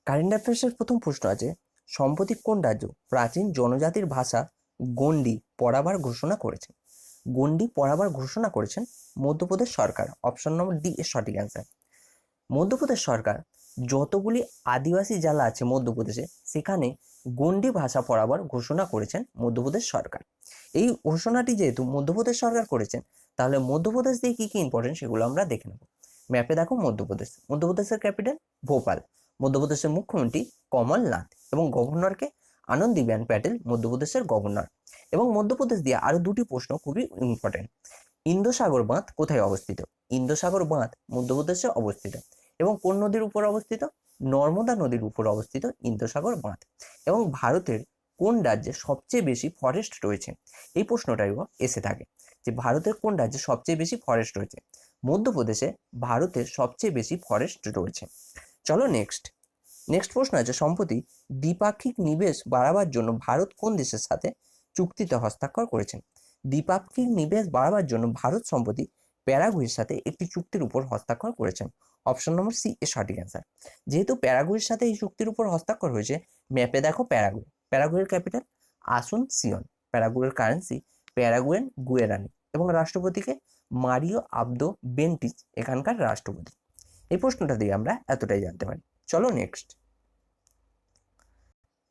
Current অ্যাফেয়ার্সের প্রথম প্রশ্ন আছে, সম্প্রতি কোন রাজ্য প্রাচীন জনজাতির ভাষা গন্ডি পড়াবার ঘোষণা করেছেন? গন্ডি পড়াবার ঘোষণা করেছেন মধ্যপ্রদেশ সরকার। অপশন নম্বর ডি এর সঠিক অ্যান্সার। মধ্যপ্রদেশ সরকার যতগুলি আদিবাসী জেলা আছে মধ্যপ্রদেশে, সেখানে গন্ডি ভাষা পড়াবার ঘোষণা করেছেন মধ্যপ্রদেশ সরকার। এই ঘোষণাটি যেহেতু মধ্যপ্রদেশ সরকার করেছেন, তাহলে মধ্যপ্রদেশ দিয়ে কি কি ইম্পর্টেন্ট সেগুলো আমরা দেখে নেব। ম্যাপে দেখো মধ্যপ্রদেশ, মধ্যপ্রদেশের ক্যাপিটাল ভোপাল, মধ্যপ্রদেশের মুখ্যমন্ত্রী কমলনাথ এবং গভর্নরকে আনন্দীবেন প্যাটেল, মধ্যপ্রদেশের গভর্নর। এবং মধ্যপ্রদেশ দিয়ে আরো দুটি প্রশ্ন খুবই ইম্পর্টেন্ট। ইন্দোসাগর বাঁধ কোথায় অবস্থিত? ইন্দোসাগর বাঁধ মধ্যপ্রদেশে অবস্থিত। এবং কোন নদীর উপর অবস্থিত? নর্মদা নদীর উপর অবস্থিত ইন্দোসাগর বাঁধ। এবং ভারতের কোন রাজ্যে সবচেয়ে বেশি ফরেস্ট রয়েছে? এই প্রশ্নটাইও এসে থাকে যে ভারতের কোন রাজ্যে সবচেয়ে বেশি ফরেস্ট রয়েছে। মধ্যপ্রদেশে ভারতের সবচেয়ে বেশি ফরেস্ট রয়েছে। চলো নেক্সট প্রশ্ন আছে, সম্প্রতি দ্বিপাক্ষিক নিবেশ বাড়াবার জন্য ভারত কোন দেশের সাথে চুক্তিতে হস্তাক্ষর করেছেন? দ্বিপাক্ষিক নিবেশ বাড়াবার জন্য ভারত সম্প্রতি প্যারাগুয়ের সাথে একটি চুক্তির উপর হস্তাক্ষর করেছেন। অপশন নম্বর সি এর সঠিক অ্যান্সার। যেহেতু প্যারাগুয়ের সাথে এই চুক্তির উপর হস্তাক্ষর হয়েছে, ম্যাপে দেখো প্যারাগুয়ে। প্যারাগুয়ের ক্যাপিটাল আসুনসিয়ন। প্যারাগুয়ের কারেন্সি প্যারাগুয়েন গুয়েরানি এবং রাষ্ট্রপতিকে মারিও আবদো বেন্টিচ এখানকার রাষ্ট্রপতি। এই প্রশ্নটা দিয়ে আমরা এতটাই জানতে পারি। চলো নেক্সট।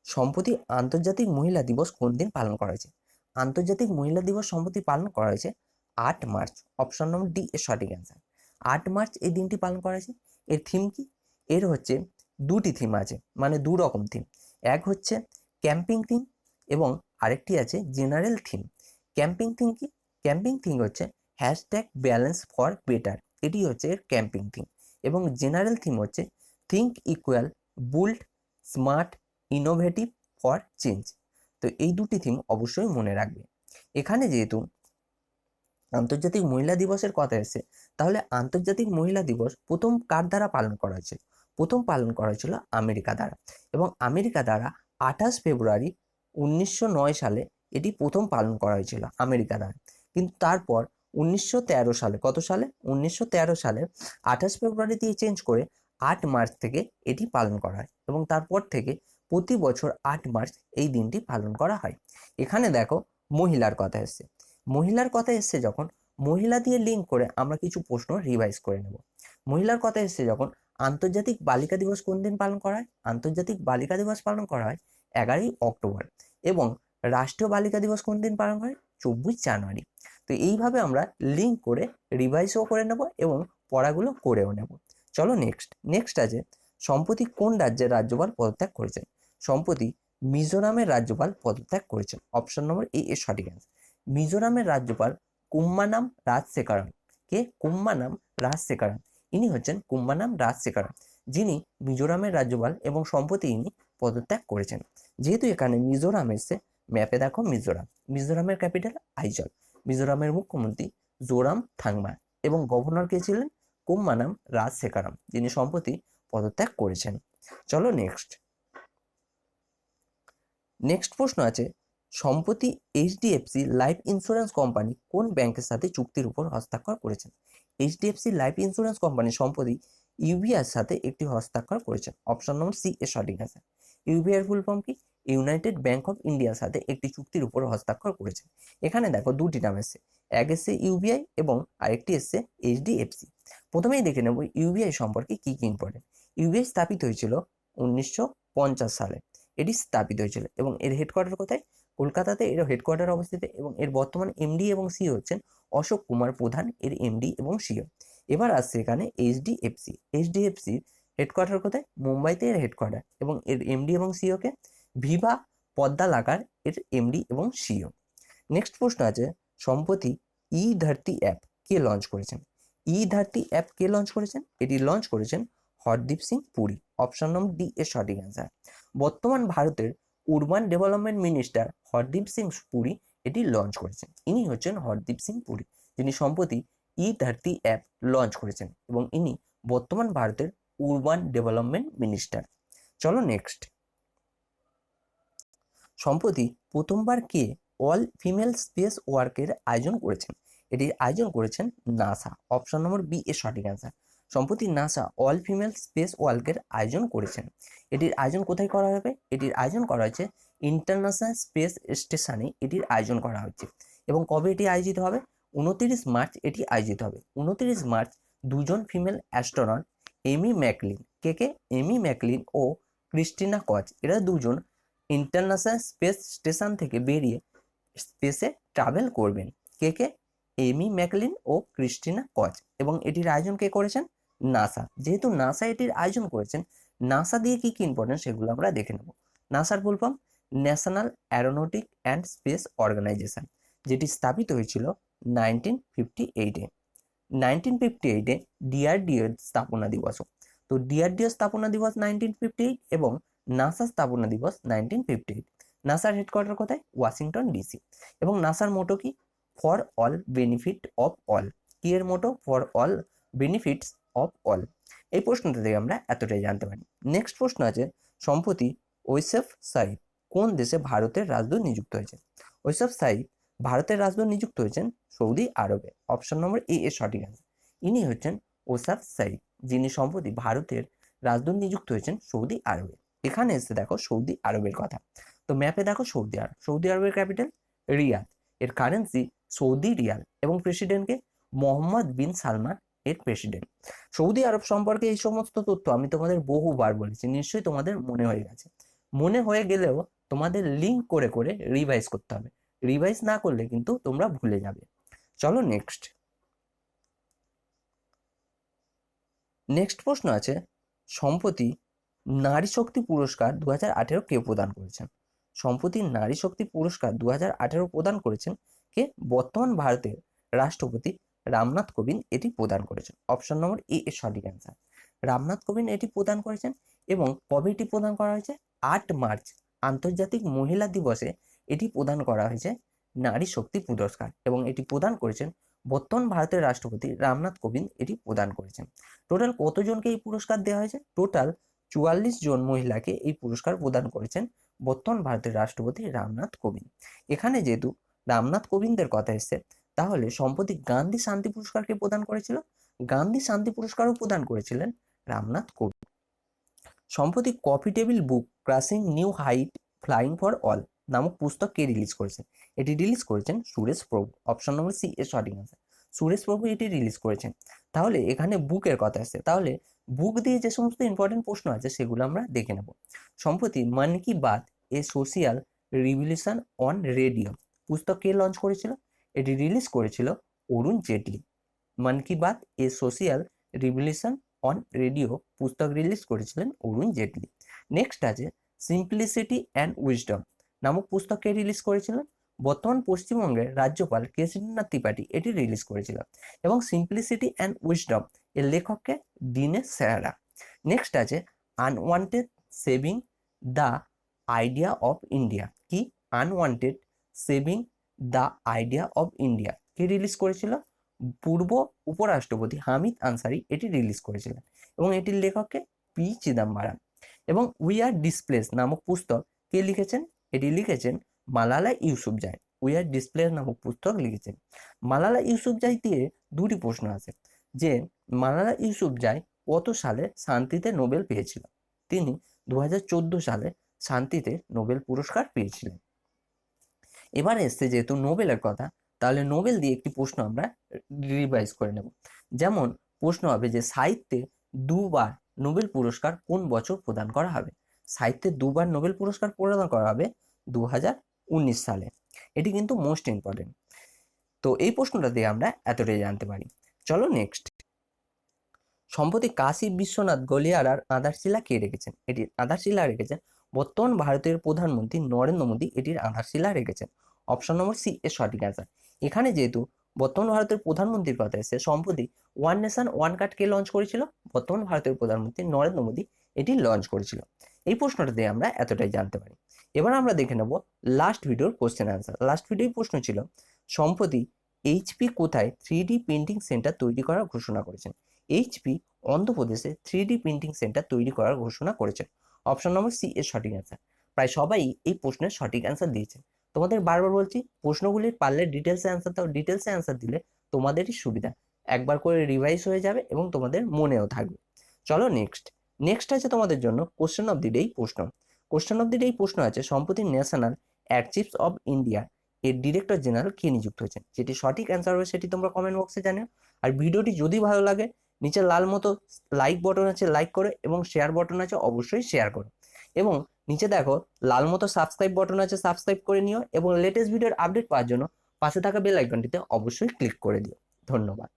সম্প্রতি আন্তর্জাতিক মহিলা দিবস কোন দিন পালন করা হয়েছে? আন্তর্জাতিক মহিলা দিবস সম্প্রতি পালন করা হয়েছে 8 মার্চ। অপশন নম্বর ডি এর সঠিক অ্যান্সার। 8 মার্চ এই দিনটি পালন করা হয়েছে। এর থিম কি? এর হচ্ছে দুটি থিম আছে, মানে দু রকম থিম। এক হচ্ছে ক্যাম্পিং থিম এবং আরেকটি আছে জেনারেল থিম। ক্যাম্পিং থিম কি? ক্যাম্পিং থিম হচ্ছে ব্যালেন্স ফর বেটার, এটি হচ্ছে এর ক্যাম্পিং থিম। এবং জেনারেল থিম হচ্ছে think equal, build, smart, innovative for change. তো এই দুটি থিম অবশ্যই মনে রাখবে। এখানে যেহেতু আন্তর্জাতিক মহিলা দিবসের কথা এসেছে, তাহলে আন্তর্জাতিক মহিলা দিবস প্রথম কার দ্বারা পালন করা হয়েছে? প্রথম পালন করা হয়েছিল আমেরিকা দ্বারা। এবং আমেরিকা দ্বারা 28 ফেব্রুয়ারি 1909 সালে এটি প্রথম পালন করা হয়েছিল আমেরিকা দ্বারা। কিন্তু তারপর 1913 সালে, কত সালে? 1913 সালে 28 ফেব্রুয়ারি দিয়ে চেঞ্জ করে 8 মার্চ থেকে এটি পালন করা হয়। এবং তারপর থেকে প্রতি বছর 8 মার্চ এই দিনটি পালন করা হয়। এখানে দেখো মহিলার কথা এসেছে। মহিলার কথা এসছে যখন, মহিলা দিয়ে লিঙ্ক করে আমরা কিছু প্রশ্ন রিভাইজ করে নেব। মহিলার কথা এসছে যখন, আন্তর্জাতিক বালিকা দিবস কোন দিন পালন করা হয়? আন্তর্জাতিক বালিকা দিবস পালন করা হয় 11ই অক্টোবর। এবং রাষ্ট্রীয় বালিকা দিবস কোন দিন পালন হয়? 24 জানুয়ারি। তো এইভাবে আমরা লিঙ্ক করে রিভাইজও করে নেব এবং পড়াগুলো করেও নেব। চলো নেক্সট আছে, সম্প্রতি কোন রাজ্যের রাজ্যপাল পদত্যাগ করেছেন? সম্প্রতি মিজোরামের রাজ্যপাল পদত্যাগ করেছেন। অপশন নম্বর এ এর সঠিক অ্যান্সার। মিজোরামের রাজ্যপাল কুম্মানাম রাজশেখরন। কে? কুম্মানাম রাজশেখরন। ইনি হচ্ছেন কুম্মানাম রাজশেখরন, যিনি মিজোরামের রাজ্যপাল এবং সম্প্রতি ইনি পদত্যাগ করেছেন। যেহেতু এখানে মিজোরাম এসছে, ম্যাপে দেখো মিজোরাম। মিজোরামের ক্যাপিটাল আইজল। মিজোরামের মুখ্যমন্ত্রী জোরাম থাংমা এবং গভর্নর কে ছিলেন? কুম্মানাম রাজশেখরম, যিনি সম্প্রতি পদত্যাগ করেছেন। চলো নেক্সট প্রশ্ন আছে, সম্প্রতি এইচডিএফসি লাইফ ইন্স্যুরেন্স কোম্পানি কোন ব্যাংকের সাথে চুক্তির উপর হস্তাক্ষর করেছেন? এইচডিএফসি লাইফ ইন্স্যুরেন্স কোম্পানি সম্প্রতি ইউবিআর সাথে একটি হস্তাক্ষর করেছেন। অপশন নম্বর সি এর সঠিক আছে। ইউবিআর ফুল ফর্ম কি? ইউনাইটেড ব্যাংক অফ ইন্ডিয়ার সাথে একটি চুক্তির উপর হস্তাক্ষর করেছেন। এখানে দেখো দুটি নাম এসছে, এক এসছে ইউবিআই এবং আরেকটি এসছে এইচডিএফসি। প্রথমেই দেখে নেব ইউবিআই সম্পর্কে কি কি ইম্পর্টেন্ট। ইউবিআই স্থাপিত হয়েছিল 1950 সালে। এটি স্থাপিত হয়েছিল এবং এর হেডকোয়ার্টার কোথায়? কলকাতাতে এর হেডকোয়ার্টার অবস্থিত। এবং এর বর্তমান এমডি এবং সিও হচ্ছেন অশোক কুমার প্রধান, এর এমডি এবং সিও। এবার আসছে এখানে এইচডিএফসি। এইচডিএফসির হেডকোয়ার্টার কোথায়? মুম্বাইতে এর হেডকোয়ার্টার এবং এর এমডি এবং সিও কে? ভিভা পদ্মালাকার এর এমডি এবং সিও। নেক্সট প্রশ্ন আছে, সম্প্রতি ই ধরতি অ্যাপ কে লঞ্চ করেছেন? ই ধরতি অ্যাপ কে লঞ্চ করেছেন? এটি লঞ্চ করেছেন Hardeep Singh Puri. Option number D এর সঠিক অ্যান্সার। বর্তমান ভারতের urban development minister Hardeep Singh Puri এটি লঞ্চ করেছেন। ইনি হচ্ছেন হরদীপ সিং পুরী, যিনি সম্প্রতি ই ধরতি অ্যাপ লঞ্চ করেছেন এবং ইনি বর্তমান ভারতের উরবান ডেভেলপমেন্ট মিনিস্টার। চলো নেক্সট। সম্প্রতি প্রথমবার কে অল ফিমেল স্পেস ওয়ার্কের আয়োজন করেছেন? এটির আয়োজন করেছেন নাসা। অপশন নম্বর বি এর সঠিক অ্যান্সার। সম্প্রতি নাসা অল ফিমেল স্পেস ওয়ার্কের আয়োজন করেছেন। এটির আয়োজন কোথায় করা হবে? এটির আয়োজন করা হয়েছে ইন্টারন্যাশনাল স্পেস স্টেশনে এটির আয়োজন করা হচ্ছে। এবং কবে এটি আয়োজিত হবে? 29 মার্চ এটি আয়োজিত হবে। 29 মার্চ দুজন ফিমেল অ্যাস্ট্রোনট এমি ম্যাকলিন, কে এমি ম্যাকলিন ও ক্রিস্টিনা কচ, এরা দুজন ইন্টারন্যাশনাল স্পেস স্টেশন থেকে বেরিয়ে স্পেসে ট্রাভেল করবেন। কে এমি ম্যাকলিন ও ক্রিস্টিনা কচ। এবং এটির আয়োজন কে করেছেন? নাসা। যেহেতু নাসা এটির আয়োজন করেছেন, নাসা দিয়ে কি কি ইম্পর্টেন্ট সেগুলো আমরা দেখে নেব। নাসার full form National Aeronautic and Space Organization, যেটি স্থাপিত হয়েছিল 1958-এ। 1958-এ ডিআরডিও স্থাপনা দিবস। তো ডিআরডিও স্থাপনা দিবস 1958 এবং নাসা স্থাপনা দিবস 1958। নাসার হেডকোয়ার্টার কোথায়? Washington DC. এবং নাসার মোটো কি? For all benefit of all. কি এর motto? For all benefits of all. এই প্রশ্নটা থেকে আমরা এতটাই জানতে পারি। নেক্সট প্রশ্ন আছে, সম্প্রতি ঐসেফ সাইদ কোন দেশে ভারতের রাজদূত নিযুক্ত হয়েছে? ঐসেফ সাইদ ভারতের রাজদূত নিযুক্ত হয়েছেন সৌদি আরবে। অপশন নম্বর এ এর সঠিক অ্যান্সার। ইনি হচ্ছেন ঐসেফ সাইদ, যিনি সম্প্রতি ভারতের রাজদূত নিযুক্ত হয়েছেন সৌদি আরবে। এখানে এসে দেখো সৌদি আরবের কথা। তো ম্যাপে দেখো সৌদি আরব। সৌদি আরবের ক্যাপিটাল রিয়াদ, এর কারেন্সি সৌদি রিয়াল এবং প্রেসিডেন্টকে মোহাম্মদ বিন সালমান এর প্রেসিডেন্ট। সৌদি আরব সম্পর্কে এই সমস্ত তথ্য আমি তোমাদের বহুবার বলেছি, নিশ্চয়ই তোমাদের মনে হয়ে গেছে। মনে হয়ে গেলেও তোমাদের লিঙ্ক করে করে রিভাইজ করতে হবে। রিভাইজ না করলে কিন্তু তোমরা ভুলে যাবে। চলো নেক্সট প্রশ্ন আছে, সম্প্রতি নারী শক্তি পুরস্কার 2018 কে প্রদান করেছেন? সম্প্রতি নারী শক্তি পুরস্কার 2018 প্রদান করেছেন কে? বর্তমান ভারতের রাষ্ট্রপতি রামনাথ কোবিন্দ এটি প্রদান করেছেন। অপশন নম্বর এ এর সঠিক অ্যান্সার। রামনাথ কোবিন্দ এটি প্রদান করেছেন। এবং কবে এটি প্রদান করা হয়েছে? 8 মার্চ আন্তর্জাতিক মহিলা দিবসে এটি প্রদান করা হয়েছে নারী শক্তি পুরস্কার। এবং এটি প্রদান করেছেন বর্তমান ভারতের রাষ্ট্রপতি রামনাথ কোবিন্দ এটি প্রদান করেছেন। টোটাল কতজনকে এই পুরস্কার দেওয়া হয়েছে? টোটাল 44 জন মহিলাকে এই পুরস্কার প্রদান করেছেন বর্তমান ভারতের রাষ্ট্রপতি রামনাথ কোবিন্দ। এখানে যেহেতু রামনাথ কোবিন্দের কথা এসছে, তাহলে সম্প্রতি গান্ধী শান্তি পুরস্কারকে প্রদান করেছিল? গান্ধী শান্তি পুরস্কারও প্রদান করেছিলেন রামনাথ কোবিন্দ। সম্প্রতি coffee table book crossing new height flying for all নামক পুস্তক কে রিলিজ করেছেন? এটি রিলিজ করেছেন সুরেশ প্রভু। অপশন নম্বর সি এর সঠিক অ্যান্সার। সুরেশ প্রভু এটি রিলিজ করেছেন। তাহলে এখানে বুকের কথা আসছে, তাহলে বুক দিয়ে যে সমস্ত ইম্পর্টেন্ট প্রশ্ন আছে সেগুলো আমরা দেখে নেব। সম্প্রতি মন কি বাত এ সোশিয়াল রিভলিউশন অন রেডিও পুস্তক কে লঞ্চ করেছিল? এটি রিলিজ করেছিল অরুণ জেটলি। মন কি বাত এ সোশিয়াল রিভলিউশন অন রেডিও পুস্তক রিলিজ করেছিলেন অরুণ জেটলি। নেক্সট আছে সিম্পলিসিটি অ্যান্ড উইজডম নামক পুস্তককে রিলিজ করেছিলেন বর্তমান পশ্চিমবঙ্গের রাজ্যপাল কেশরীনাথ ত্রিপাঠী এটি রিলিজ করেছিলেন। এবং সিম্পলিসিটি অ্যান্ড উইজডম এর লেখককে দীনেশ সেরা। নেক্সট আছে unwanted saving the idea of India. কি? Unwanted saving the idea of India কে রিলিজ করেছিল? পূর্ব উপরাষ্ট্রপতি হামিদ আনসারি এটি রিলিজ করেছিলেন। এবং এটির লেখককে পি চিদম্বরম। এবং উই আর ডিসপ্লেস নামক পুস্তক কে লিখেছেন? এটি লিখেছেন Malala Yousafzai. We are displace নামক পুস্তক লিখেছেন মালালা ইউসুফজাই। দিয়ে দুটি প্রশ্ন আছে যে মালালা ইউসুফজাই কত সালে শান্তিতে নোবেল পেয়েছিল? তিনি 2014 সালে শান্তিতে নোবেল পুরস্কার পেয়েছিলেন। এবার এসছে যেহেতু নোবেলের কথা, তাহলে নোবেল দিয়ে একটি প্রশ্ন আমরা রিভাইজ করে নেব। যেমন প্রশ্ন হবে যে সাহিত্যে দুবার নোবেল পুরস্কার কোন বছর প্রদান করা হবে? সাহিত্যে দুবার নোবেল পুরস্কার প্রদান করা হবে 2019 সালে। এটি কিন্তু মোস্ট ইম্পর্টেন্ট। তো এই প্রশ্নটা দিয়ে আমরা এতটাই জানতে পারি। চলো নেক্সট। সম্প্রতি কাশী বিশ্বনাথ গলিয়ারার আধারশিলা কে রেখেছেন? এটির আধারশিলা রেখেছেন বর্তমান ভারতের প্রধানমন্ত্রী নরেন্দ্র মোদী এটির আধারশিলা রেখেছেন। অপশন নম্বর সি এর সঠিক অ্যান্সার। এখানে যেহেতু বর্তমান ভারতের প্রধানমন্ত্রীর কথা এসেছে, সম্প্রতি ওয়ান নেশন ওয়ান কার্ড কে লঞ্চ করেছিল? বর্তমান ভারতের প্রধানমন্ত্রী নরেন্দ্র মোদী এটি লঞ্চ করেছিল। এই প্রশ্নটা দিয়ে আমরা এতটাই জানতে পারি। এবার আমরা দেখে নেব লাস্ট ভিডিওর কোশ্চেন অ্যান্সার। লাস্ট ভিডিওর প্রশ্ন ছিল সম্প্রতি এইচপি কোথায় 3D প্রিন্টিং সেন্টার তৈরি করার ঘোষণা করেছেন? এইচপি অন্ধ্রপ্রদেশে 3D প্রিন্টিং সেন্টার তৈরি করার ঘোষণা করেছেন। অপশন নম্বর সি এর সঠিক অ্যান্সার। প্রায় সবাই এই প্রশ্নের সঠিক অ্যান্সার দিয়েছে। তোমাদের বারবার বলছি প্রশ্নগুলির পারলে ডিটেলসে অ্যান্সার দাও। ডিটেলসে অ্যান্সার দিলে তোমাদেরই সুবিধা। একবার করে রিভাইজ হয়ে যাবে এবং তোমাদের মনেও থাকবে। চলো নেক্সট আছে তোমাদের জন্য কোশ্চেন অফ দি ডে প্রশ্ন। কোশ্চেন অফ দি ডে প্রশ্ন আছে, সম্প্রতি ন্যাশনাল আর্চিভস অফ ইন্ডিয়া এর ডিরেক্টর জেনারেল কে নিযুক্ত হয়েছেন? যেটি সঠিক অ্যান্সার হবে সেটি তোমরা কমেন্ট বক্সে জানিও। আর ভিডিওটি যদি ভালো লাগে নিচে লাল মতো লাইক বটন আছে, লাইক করো, এবং শেয়ার বটন আছে, অবশ্যই শেয়ার করো, এবং নিচে দেখো লাল মতো সাবস্ক্রাইব বটন আছে, সাবস্ক্রাইব করে নিও, এবং লেটেস্ট ভিডিওর আপডেট পাওয়ার জন্য পাশে থাকা বেল আইকনটিতে অবশ্যই ক্লিক করে দিও। ধন্যবাদ।